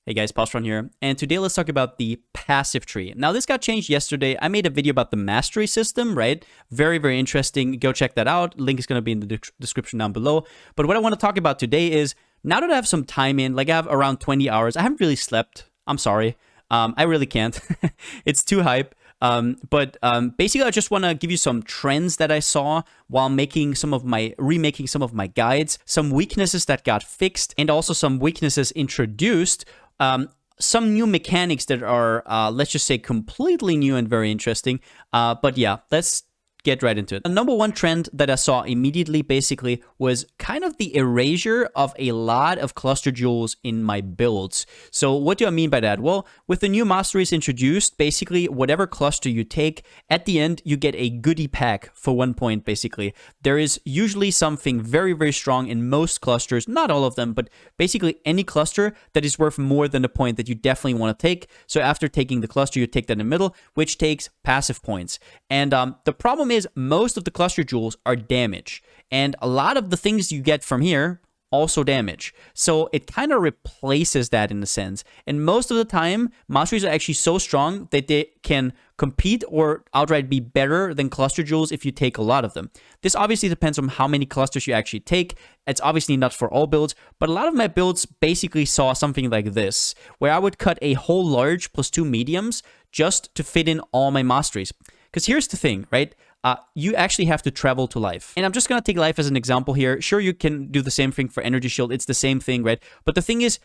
Hey guys, Postron here, and today let's talk about the passive tree. Now this got changed yesterday. I made a video about the mastery system, right? Very, very interesting. Go check that out. Link is going to be in the description down below. But what I want to talk about today is, now that I have some time in, like I have around 20 hours, I haven't really slept. I'm sorry. I really can't. It's too hype. Basically, I just want to give you some trends that I saw while remaking some of my guides, some weaknesses that got fixed, and also some weaknesses introduced. Some new mechanics that are, let's just say, completely new and very interesting. But yeah, let's get right into it. The number one trend that I saw immediately basically was kind of the erasure of a lot of cluster jewels in my builds. So what do I mean by that? Well, with the new masteries introduced, basically whatever cluster you take, at the end you get a goodie pack for 1 point basically. There is usually something very, very strong in most clusters, not all of them, but basically any cluster that is worth more than a point that you definitely want to take. So after taking the cluster, you take that in the middle, which takes passive points. And the problem is most of the cluster jewels are damage, and a lot of the things you get from here also damage. So it kind of replaces that in a sense. And most of the time, masteries are actually so strong that they can compete or outright be better than cluster jewels if you take a lot of them. This obviously depends on how many clusters you actually take. It's obviously not for all builds, but a lot of my builds basically saw something like this, where I would cut a whole large plus 2 mediums just to fit in all my masteries. Because here's the thing, right? You actually have to travel to life. And I'm just going to take life as an example here. Sure, you can do the same thing for energy shield. It's the same thing, right? But the thing is,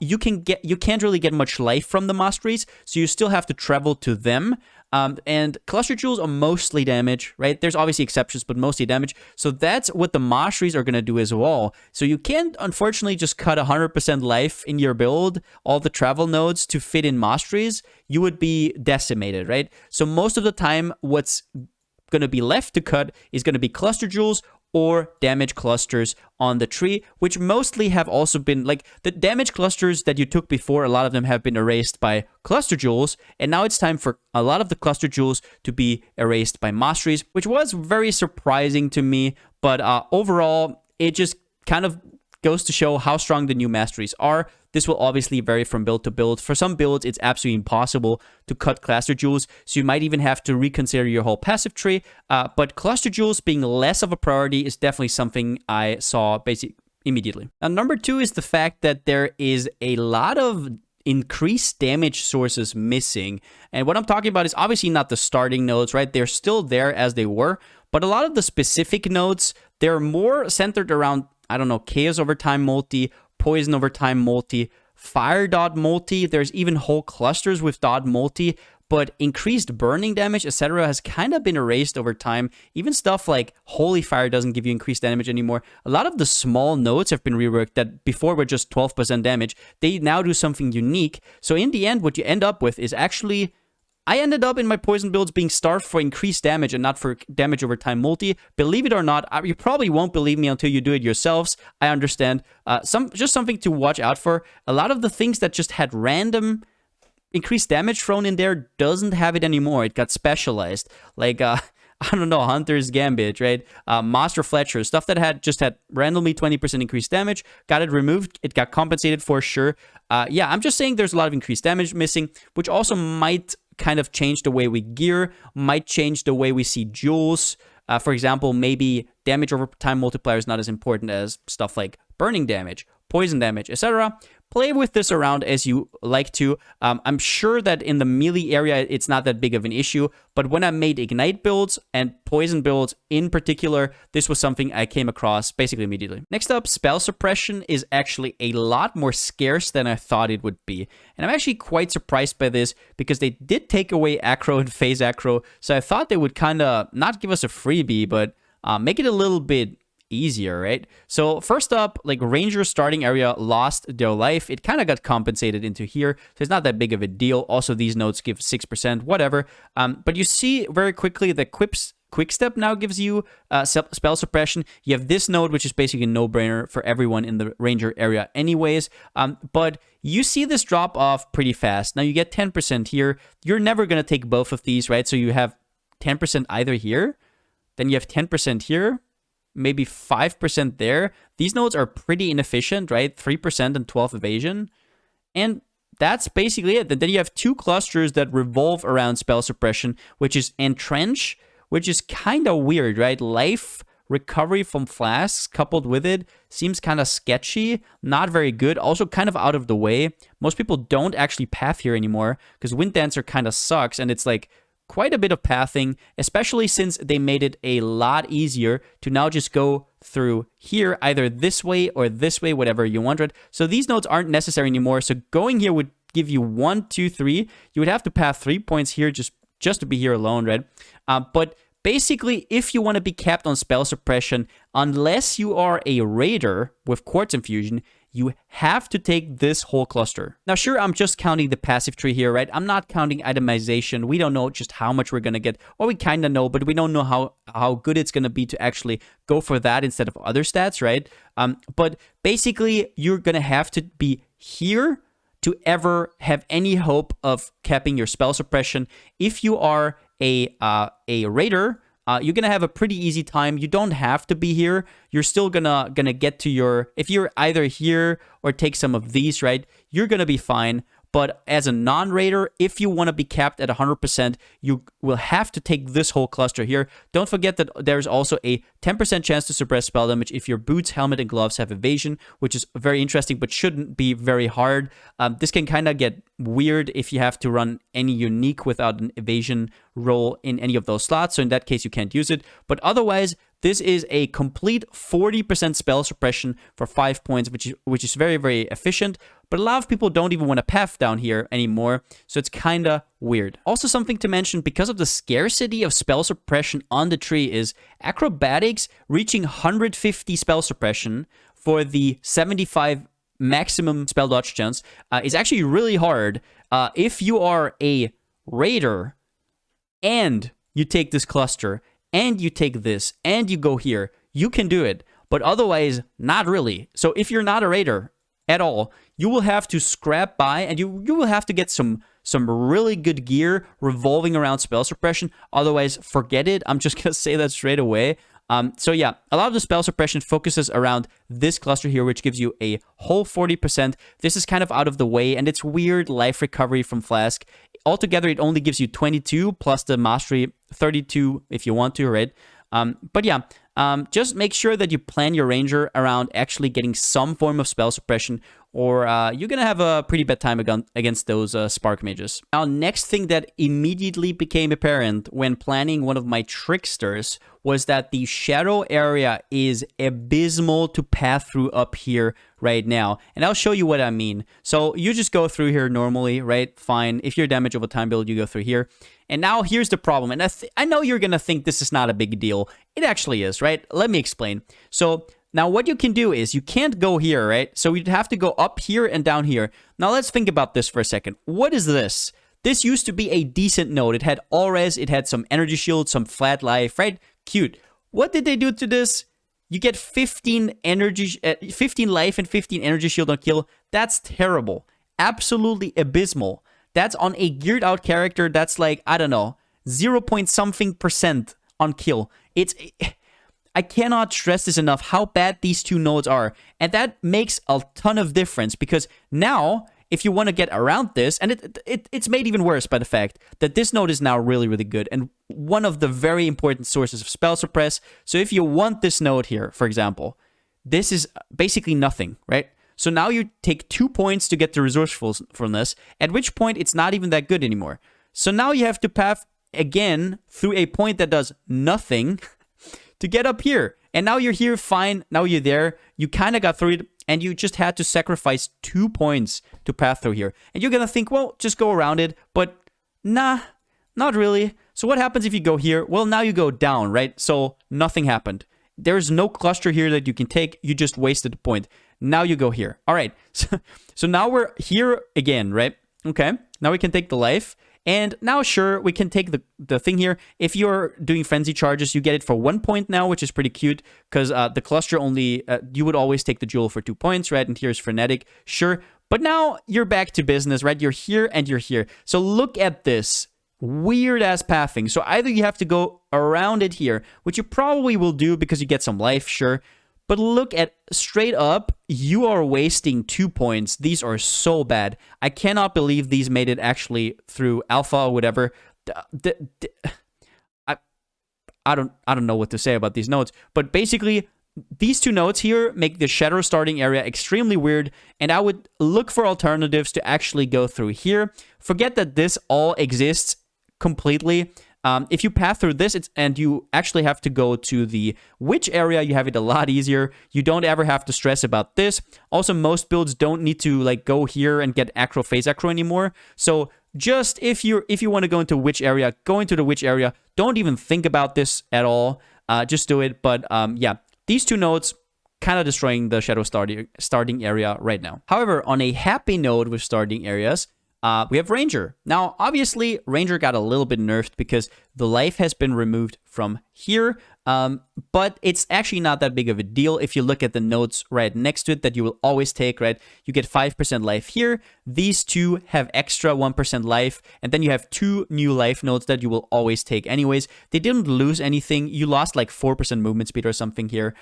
you can't really get much life from the masteries, so you still have to travel to them. And cluster jewels are mostly damage, right? There's obviously exceptions, but mostly damage. So that's what the masteries are going to do as well. So you can't, unfortunately, just cut 100% life in your build, all the travel nodes to fit in masteries. You would be decimated, right? So most of the time, what's going to be left to cut is going to be cluster jewels or damage clusters on the tree, which mostly have also been, like, the damage clusters that you took before, a lot of them have been erased by cluster jewels, and now it's time for a lot of the cluster jewels to be erased by masteries, which was very surprising to me, but overall, it just kind of goes to show how strong the new masteries are. This will obviously vary from build to build. For some builds, it's absolutely impossible to cut cluster jewels, so you might even have to reconsider your whole passive tree. But cluster jewels being less of a priority is definitely something I saw basically immediately. Now, number two is the fact that there is a lot of increased damage sources missing. And what I'm talking about is obviously not the starting nodes, right? They're still there as they were, but a lot of the specific nodes, they're more centered around, I don't know, Chaos over time multi, Poison over time multi, Fire dot multi. There's even whole clusters with dot multi, but increased burning damage, etc. has kind of been erased over time. Even stuff like Holy Fire doesn't give you increased damage anymore. A lot of the small nodes have been reworked that before were just 12% damage. They now do something unique. So in the end, what you end up with is actually, I ended up in my poison builds being starved for increased damage and not for damage over time multi. Believe it or not, you probably won't believe me until you do it yourselves. I understand. Just something to watch out for. A lot of the things that just had random increased damage thrown in there doesn't have it anymore. It got specialized. Like, I don't know, Hunter's Gambit, right? Master Fletcher, stuff that had randomly 20% increased damage, got it removed. It got compensated for sure. Yeah, I'm just saying there's a lot of increased damage missing, which also might kind of change the way we gear, might change the way we see jewels. For example, maybe damage over time multiplier is not as important as stuff like burning damage, poison damage, etc. Play with this around as you like to. I'm sure that in the melee area, it's not that big of an issue, but when I made Ignite builds and Poison builds in particular, this was something I came across basically immediately. Next up, Spell Suppression is actually a lot more scarce than I thought it would be. And I'm actually quite surprised by this because they did take away Acro and Phase Acro, so I thought they would kind of not give us a freebie, but make it a little bit easier, right? So first up, like Ranger starting area lost their life. It kind of got compensated into here, so it's not that big of a deal. Also, these nodes give 6%, whatever. But you see very quickly the Quick Step now gives you spell suppression. You have this node, which is basically a no-brainer for everyone in the Ranger area anyways. But you see this drop off pretty fast. Now you get 10% here. You're never going to take both of these, right? So you have 10% either here, then you have 10% here, maybe 5% there. These nodes are pretty inefficient, right? 3% and 12 evasion. And that's basically it. And then you have 2 clusters that revolve around spell suppression, which is Entrench, which is kind of weird, right? Life recovery from flasks coupled with it seems kind of sketchy, not very good, also kind of out of the way. Most people don't actually path here anymore because Wind Dancer kind of sucks, and it's like quite a bit of pathing, especially since they made it a lot easier to now just go through here, either this way or this way, whatever you wanted. So these nodes aren't necessary anymore. So going here would give you 1, 2, 3. You would have to path 3 points here just to be here alone, right? But basically, if you want to be capped on spell suppression, unless you are a raider with Quartz Infusion, you have to take this whole cluster. Now, sure, I'm just counting the passive tree here, right? I'm not counting itemization. We don't know just how much we're going to get. Or we kind of know, but we don't know how good it's going to be to actually go for that instead of other stats, right? But basically, you're going to have to be here to ever have any hope of capping your spell suppression. If you are a raider, you're gonna have a pretty easy time. You don't have to be here. You're still gonna get to your, if you're either here or take some of these, right, you're gonna be fine. But as a non-raider, if you want to be capped at 100%, you will have to take this whole cluster here. Don't forget that there's also a 10% chance to suppress spell damage if your boots, helmet, and gloves have evasion, which is very interesting, but shouldn't be very hard. This can kind of get weird if you have to run any unique without an evasion roll in any of those slots. So in that case, you can't use it. But otherwise, this is a complete 40% spell suppression for 5 points, which is very, very efficient. But a lot of people don't even want to path down here anymore, so it's kind of weird. Also, something to mention, because of the scarcity of spell suppression on the tree, is acrobatics reaching 150 spell suppression for the 75 maximum spell dodge chance is actually really hard. If you are a raider and you take this cluster and you take this and you go here, you can do it. But otherwise, not really. So if you're not a raider at all, you will have to scrap by, and you will have to get some really good gear revolving around spell suppression. Otherwise, forget it. I'm just gonna say that straight away. So yeah, a lot of the spell suppression focuses around this cluster here, which gives you a whole 40%. This is kind of out of the way, and it's weird life recovery from Flask. Altogether, it only gives you 22 plus the mastery 32 if you want to, right? But yeah, just make sure that you plan your ranger around actually getting some form of spell suppression, or you're gonna have a pretty bad time against those spark mages. Now, next thing that immediately became apparent when planning one of my tricksters was that the shadow area is abysmal to path through up here right now. And I'll show you what I mean. So you just go through here normally, right? Fine. If you're damage over time build, you go through here. And now here's the problem. And I know you're going to think this is not a big deal. It actually is, right? Let me explain. So now what you can do is you can't go here, right? So you'd have to go up here and down here. Now let's think about this for a second. What is this? This used to be a decent node. It had all res, it had some energy shield, some flat life, right? Cute. What did they do to this? You get 15 life and 15 energy shield on kill. That's terrible. Absolutely abysmal. That's on a geared out character that's like, I don't know, 0 point something % on kill. I cannot stress this enough how bad these two nodes are. And that makes a ton of difference, because now, if you want to get around this, and it's made even worse by the fact that this node is now really, really good and one of the very important sources of spell suppress. So if you want this node here, for example, this is basically nothing, right? So now you take 2 points to get the resourcefulness, at which point it's not even that good anymore. So now you have to path again through a point that does nothing to get up here. And now you're here, fine. Now you're there. You kind of got through it, and you just had to sacrifice 2 points to path through here. And you're going to think, well, just go around it. But nah, not really. So what happens if you go here? Well, now you go down, right? So nothing happened. There's no cluster here that you can take. You just wasted a point. Now you go here. All right. So now we're here again, right? Okay. Now we can take the life. And now, sure, we can take the thing here. If you're doing frenzy charges, you get it for 1 point now, which is pretty cute, because the cluster only, you would always take the jewel for 2 points, right? And here's frenetic, sure. But now you're back to business, right? You're here and you're here. So look at this weird-ass pathing. So either you have to go around it here, which you probably will do because you get some life, sure. But look at straight up, you are wasting 2 points. These are so bad. I cannot believe these made it actually through alpha or whatever. I don't know what to say about these nodes, but basically these 2 nodes here make the shadow starting area extremely weird, and I would look for alternatives to actually go through here. Forget that this all exists completely. If you path through this, and you actually have to go to the witch area, you have it a lot easier. You don't ever have to stress about this. Also, most builds don't need to like go here and get acro phase acro anymore. So just if you want to go into witch area, go into the witch area. Don't even think about this at all. Just do it. But yeah, these 2 nodes kind of destroying the shadow starting area right now. However, on a happy note with starting areas, we have Ranger. Now, obviously, Ranger got a little bit nerfed because the life has been removed from here, but it's actually not that big of a deal if you look at the nodes right next to it that you will always take, right? You get 5% life here. These 2 have extra 1% life, and then you have 2 new life nodes that you will always take anyways. They didn't lose anything. You lost like 4% movement speed or something here,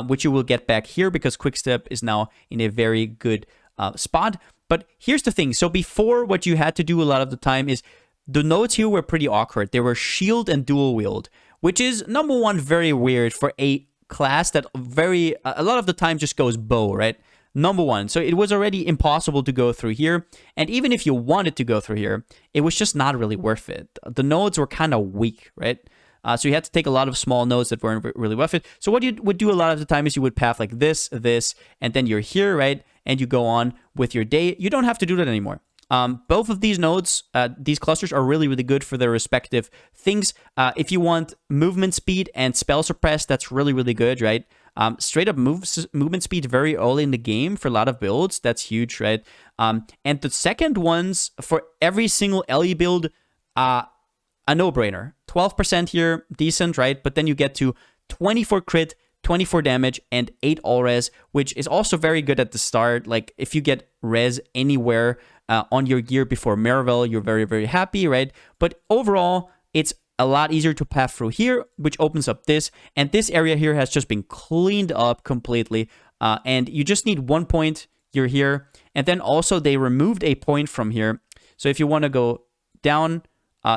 which you will get back here because Quickstep is now in a very good spot. But here's the thing. So before, what you had to do a lot of the time is the nodes here were pretty awkward. They were shield and dual wield, which is, number one, very weird for a class that a lot of the time just goes bow, right? Number one. So it was already impossible to go through here. And even if you wanted to go through here, it was just not really worth it. The nodes were kind of weak, right? So you had to take a lot of small nodes that weren't really worth it. So what you would do a lot of the time is you would path like this, and then you're here, right? And you go on with your day. You don't have to do that anymore. Both of these nodes, these clusters are really, really good for their respective things. If you want movement speed and spell suppress, that's really, really good, right? Straight up movement speed very early in the game for a lot of builds. That's huge, right? And the second ones for every single LE build, a no-brainer. 12% here, decent, right? But then you get to 24 crit, 24 damage, and 8 all res, which is also very good at the start. Like, if you get res anywhere on your gear before Marvel, you're very, very happy, right? But overall, it's a lot easier to path through here, which opens up this. And this area here has just been cleaned up completely. And you just need 1 point, you're here. And then also, they removed a point from here. So if you want to go down,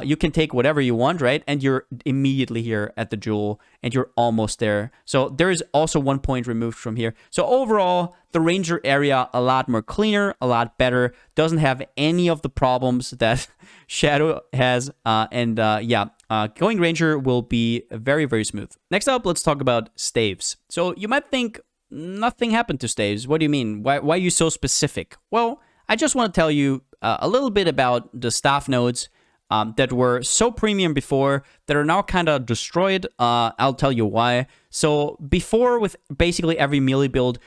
you can take whatever you want, right? And you're immediately here at the jewel, and you're almost there. So there is also 1 point removed from here. So overall, the Ranger area, a lot more cleaner, a lot better. Doesn't have any of the problems that Shadow has. Going Ranger will be very, very smooth. Next up, let's talk about Staves. So you might think nothing happened to Staves. What do you mean? Why are you so specific? Well, I just want to tell you a little bit about the staff nodes that were so premium before that are now kind of destroyed. I'll tell you why. So before, with basically every melee build,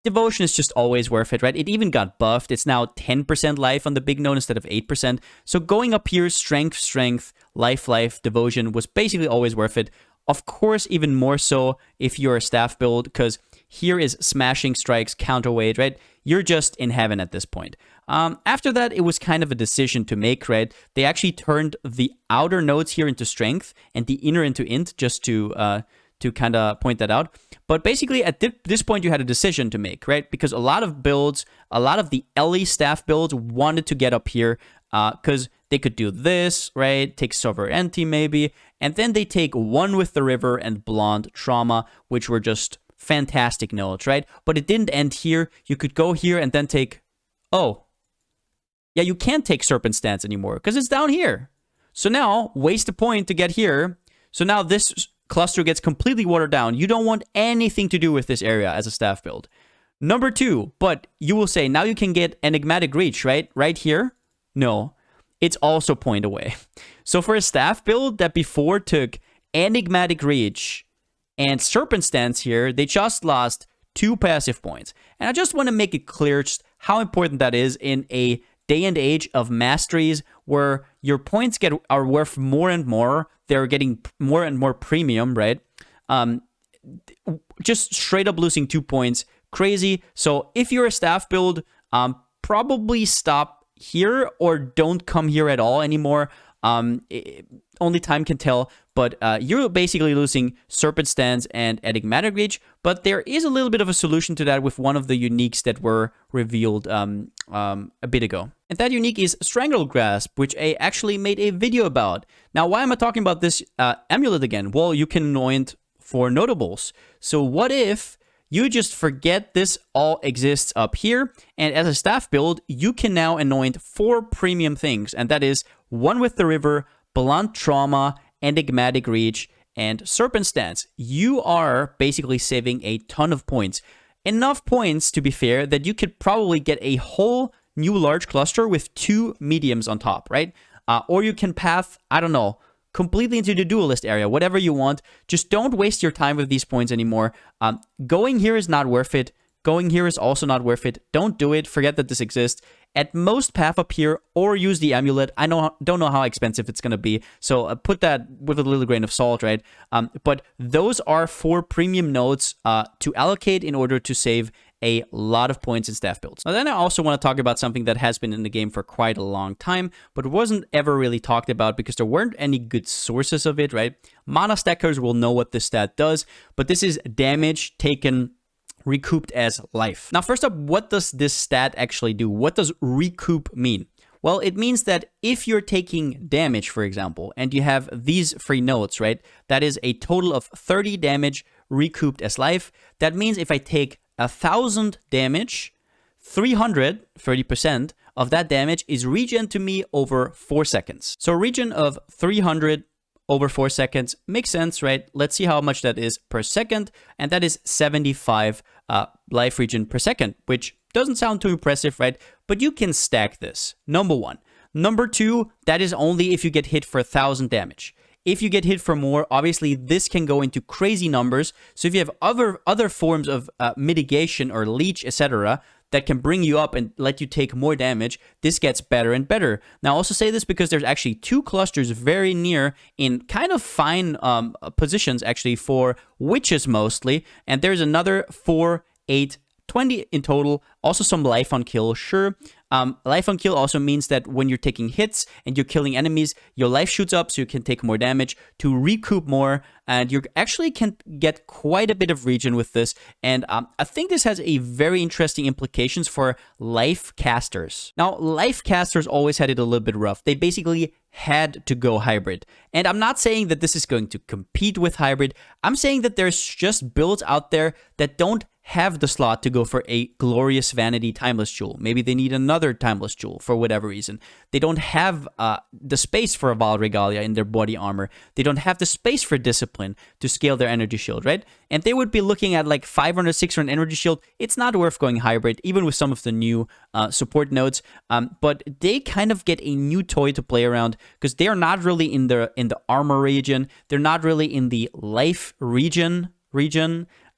Devotion is just always worth it, right? It even got buffed. It's now 10% life on the big node instead of 8%. So going up here, strength, life, Devotion was basically always worth it. Of course, even more so if you're a staff build, because here is smashing strikes, counterweight, right? You're just in heaven at this point. After that, it was kind of a decision to make, right? They actually turned the outer nodes here into strength and the inner into int, just to kind of point that out. But basically, at this point, you had a decision to make, right? Because a lot of builds, a lot of the LE staff builds wanted to get up here because they could do this, right? Take Sovereignty maybe. And then they take One with the River and Blonde Trauma, which were just fantastic nodes, right? But it didn't end here. You could go here and then take, oh, yeah, you can't take Serpent Stance anymore because it's down here. So now, waste a point to get here. So now this cluster gets completely watered down. You don't want anything to do with this area as a staff build. Number two, but you will say, now you can get Enigmatic Reach, right? Right here? No, it's also point away. So for a staff build that before took Enigmatic Reach and Serpent Stance here, they just lost 2 passive points. And I just want to make it clear just how important that is in a day and age of masteries where your points are worth more and more. They're getting more and more premium, right? Just straight up losing 2 points, crazy. So if you're a staff build, probably stop here or don't come here at all anymore. Only time can tell, but you're basically losing Serpent Stance and Enigmatic Reach, but there is a little bit of a solution to that with one of the uniques that were revealed a bit ago. And that unique is Strangle Grasp, which I actually made a video about. Now, why am I talking about this amulet again? Well, you can anoint 4 notables. So what if you just forget this all exists up here, and as a staff build, you can now anoint 4 premium things, and that is 1 with the River, Blunt Trauma, Enigmatic Reach, and Serpent Stance. You are basically saving a ton of points. Enough points, to be fair, that you could probably get a whole new large cluster with 2 mediums on top, right? Or you can path, I don't know, completely into the duelist area, whatever you want. Just don't waste your time with these points anymore. Going here is not worth it. Going here is also not worth it. Don't do it. Forget that this exists. At most, path up here or use the amulet. I don't know how expensive it's going to be, so put that with a little grain of salt, right? But those are 4 premium nodes to allocate in order to save a lot of points in staff builds. Now, then I also want to talk about something that has been in the game for quite a long time, but wasn't ever really talked about because there weren't any good sources of it, right? Mana stackers will know what this stat does, but this is damage taken recouped as life. Now, first up, what does this stat actually do? What does recoup mean? Well, it means that if you're taking damage, for example, and you have these 3 nodes, right? That is a total of 30 damage recouped as life. That means if I take 1,000 damage, 300, 30% of that damage is regen to me over 4 seconds. So regen of 300 over 4 seconds makes sense, right? Let's see how much that is per second, and that is 75 life regen per second, which doesn't sound too impressive, right? But you can stack this, number 1. Number 2, that is only if you get hit for 1,000 damage. If you get hit for more, obviously this can go into crazy numbers. So if you have other forms of mitigation or leech, etc., that can bring you up and let you take more damage, this gets better and better. Now, I also say this because there's actually 2 clusters very near in kind of fine positions, actually, for witches mostly. And there's another 4, 8, 20 in total. Also some life on kill, sure. Life on kill also means that when you're taking hits and you're killing enemies, your life shoots up so you can take more damage to recoup more, and you actually can get quite a bit of regen with this. And I think this has a very interesting implications for life casters. Now, life casters always had it a little bit rough. They basically had to go hybrid. And I'm not saying that this is going to compete with hybrid. I'm saying that there's just builds out there that don't have the slot to go for a glorious vanity timeless jewel. Maybe they need another timeless jewel for whatever reason. They don't have the space for a Wild Regalia in their body armor. They don't have the space for discipline to scale their energy shield, right? And they would be looking at like 500, 600 energy shield. It's not worth going hybrid, even with some of the new support nodes. But they kind of get a new toy to play around because they are not really in the armor region. They're not really in the life region.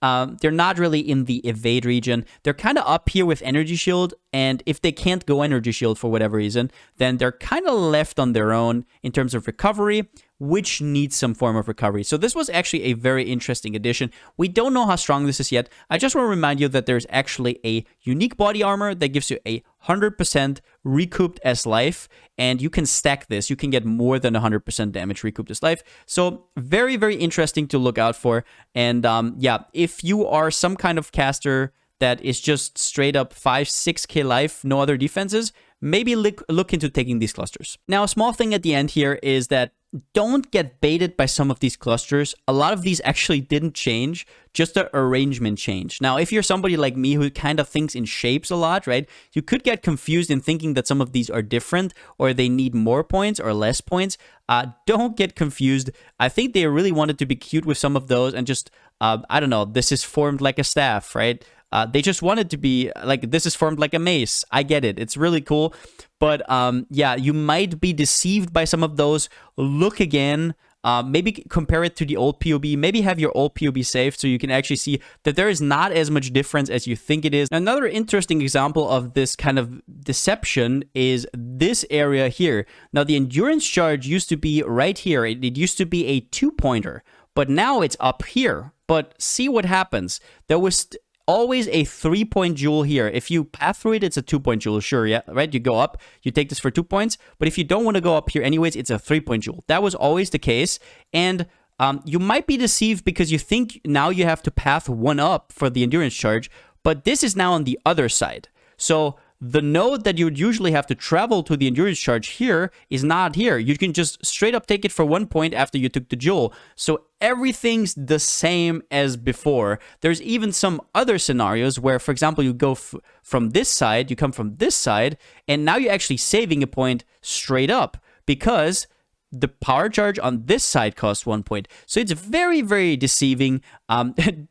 They're not really in the evade region. They're kind of up here with energy shield, and if they can't go energy shield for whatever reason, then they're kind of left on their own in terms of recovery, which needs some form of recovery. So this was actually a very interesting addition. We don't know how strong this is yet. I just want to remind you that there's actually a unique body armor that gives you a 100% recouped as life, and you can stack this. You can get more than 100% damage recouped as life. So very, very interesting to look out for. And yeah, if you are some kind of caster that is just straight up 5-6k life, no other defenses, maybe look into taking these clusters. Now, a small thing at the end here is that don't get baited by some of these clusters. A lot of these actually didn't change, just the arrangement changed. Now, if you're somebody like me who kind of thinks in shapes a lot, right, you could get confused in thinking that some of these are different or they need more points or less points. Don't get confused. I think they really wanted to be cute with some of those and just, I don't know, this is formed like a staff, right? They just wanted to be like, this is formed like a mace. I get it. It's really cool. But yeah, you might be deceived by some of those. Look again. Maybe compare it to the old POB. Maybe have your old POB saved so you can actually see that there is not as much difference as you think it is. Another interesting example of this kind of deception is this area here. Now, the endurance charge used to be right here. It used to be a 2-pointer, but now it's up here. But see what happens. There was always a 3-point jewel here. If you path through it, it's a 2-point jewel. Sure, yeah, right? You go up, you take this for 2 points. But if you don't want to go up here anyways, it's a 3-point jewel. That was always the case. And you might be deceived because you think now you have to path 1 up for the endurance charge, but this is now on the other side. So the node that you would usually have to travel to the endurance charge here is not here. You can just straight up take it for 1 point after you took the jewel. So everything's the same as before. There's even some other scenarios where, for example, you go from this side, you come from this side, and now you're actually saving a point straight up because the power charge on this side costs 1 point. So it's very, very deceiving.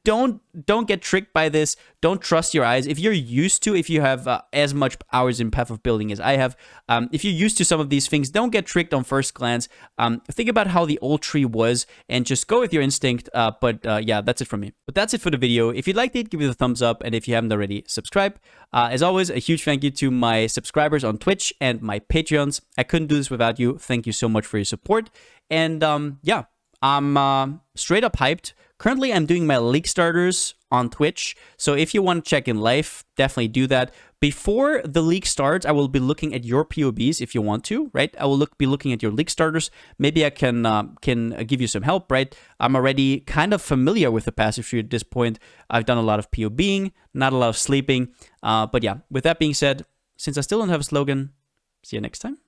Don't get tricked by this. Don't trust your eyes. If you're used to, if you have as much hours in Path of Building as I have, if you're used to some of these things, don't get tricked on first glance. Think about how the old tree was and just go with your instinct. Yeah, that's it from me. But that's it for the video. If you liked it, give it a thumbs up. And if you haven't already, subscribe. As always, a huge thank you to my subscribers on Twitch and my Patreons. I couldn't do this without you. Thank you so much for your support. And yeah, I'm straight up hyped. Currently, I'm doing my league starters on Twitch. So if you want to check in live, definitely do that. Before the league starts, I will be looking at your POBs if you want to, right? I will be looking at your league starters. Maybe I can give you some help, right? I'm already kind of familiar with the passive tree at this point. I've done a lot of POBing, not a lot of sleeping. But yeah, with that being said, since I still don't have a slogan, see you next time.